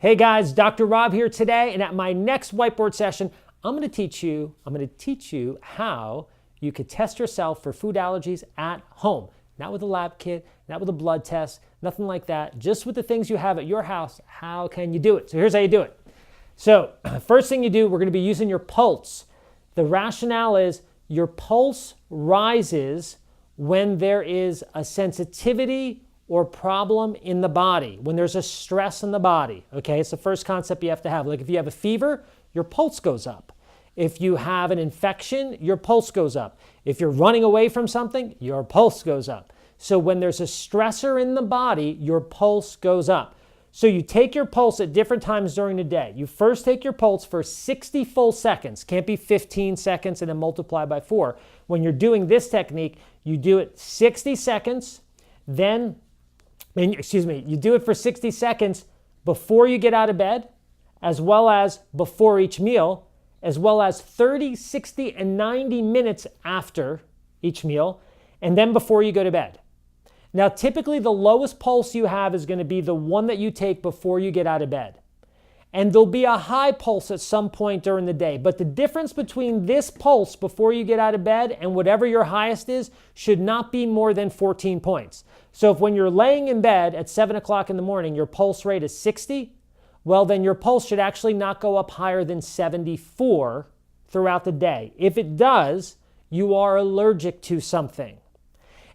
Hey guys, Dr. Rob here today, and at my next whiteboard session, I'm going to teach you how you could test yourself for food allergies at home. Not with a lab kit, not with a blood test, nothing like that. Just with the things you have at your house, how can you do it? So here's how you do it. So first thing you do, we're going to be using your pulse. The rationale is your pulse rises when there is a sensitivity or problem in the body, when there's a stress in the body, okay? It's the first concept you have to have. Like if you have a fever, your pulse goes up. If you have an infection, your pulse goes up. If you're running away from something, your pulse goes up. So when there's a stressor in the body, your pulse goes up. So you take your pulse at different times during the day. You first take your pulse for 60 full seconds. Can't be 15 seconds and then multiply by 4. When you're doing this technique, you do it 60 seconds, you do it for 60 seconds before you get out of bed, as well as before each meal, as well as 30, 60, and 90 minutes after each meal, and then before you go to bed. Now, typically the lowest pulse you have is going to be the one that you take before you get out of bed. And there'll be a high pulse at some point during the day. But the difference between this pulse before you get out of bed and whatever your highest is should not be more than 14 points. So if when you're laying in bed at 7 o'clock in the morning, your pulse rate is 60, well, then your pulse should actually not go up higher than 74 throughout the day. If it does, you are allergic to something.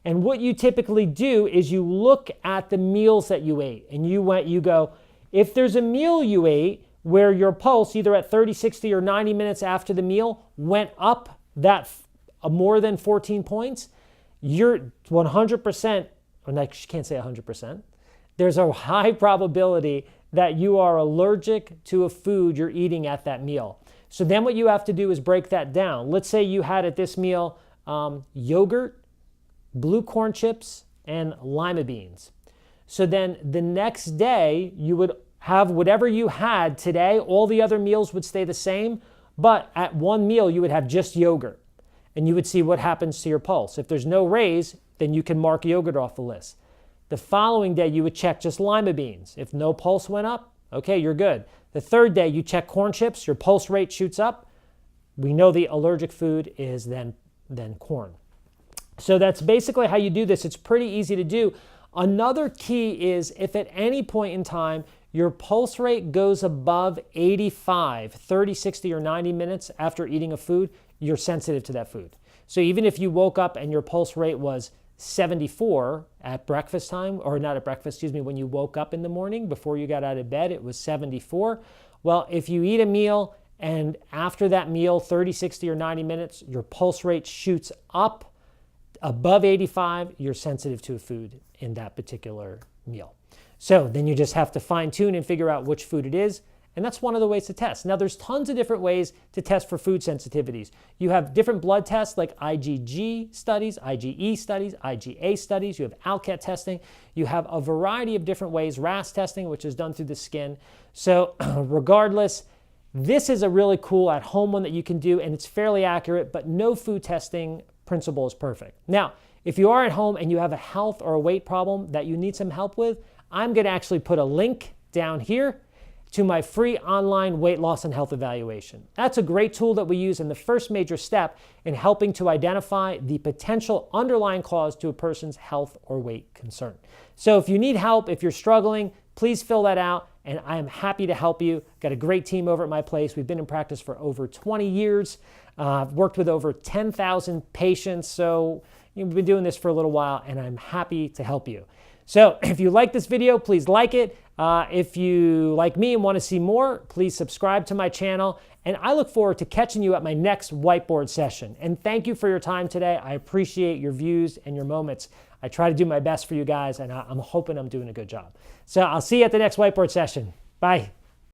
And what you typically do is you look at the meals that you ate and you go, if there's a meal you ate where your pulse, either at 30, 60, or 90 minutes after the meal, went up that more than 14 points, you're 100%, or I can't say 100%, there's a high probability that you are allergic to a food you're eating at that meal. So then what you have to do is break that down. Let's say you had at this meal yogurt, blue corn chips, and lima beans. So then the next day, you would have whatever you had today. All the other meals would stay the same, but at one meal, you would have just yogurt. And you would see what happens to your pulse. If there's no raise, then you can mark yogurt off the list. The following day, you would check just lima beans. If no pulse went up, okay, you're good. The third day, you check corn chips, your pulse rate shoots up. We know the allergic food is then corn. So that's basically how you do this. It's pretty easy to do. Another key is if at any point in time your pulse rate goes above 85, 30, 60, or 90 minutes after eating a food, you're sensitive to that food. So even if you woke up and your pulse rate was 74 at breakfast time, or not at breakfast, when you woke up in the morning before you got out of bed, it was 74. Well, if you eat a meal and after that meal, 30, 60, or 90 minutes, your pulse rate shoots up above 85, you're sensitive to a food in that particular meal. So then you just have to fine tune and figure out which food it is. And that's one of the ways to test. Now there's tons of different ways to test for food sensitivities. You have different blood tests like IgG studies, IgE studies, IgA studies. You have ALCAT testing. You have a variety of different ways, RAST testing, which is done through the skin. So regardless, this is a really cool at-home one that you can do, and it's fairly accurate, but no food testing principle is perfect. Now, if you are at home and you have a health or a weight problem that you need some help with, I'm going to actually put a link down here to my free online weight loss and health evaluation. That's a great tool that we use in the first major step in helping to identify the potential underlying cause to a person's health or weight concern. So if you need help, if you're struggling, please fill that out, and I am happy to help you. Got a great team over at my place. We've been in practice for over 20 years. I've worked with over 10,000 patients, so we've been doing this for a little while, and I'm happy to help you. So if you like this video, please like it. If you like me and want to see more, please subscribe to my channel. And I look forward to catching you at my next whiteboard session. And thank you for your time today. I appreciate your views and your moments. I try to do my best for you guys, and I'm hoping I'm doing a good job. So I'll see you at the next whiteboard session. Bye.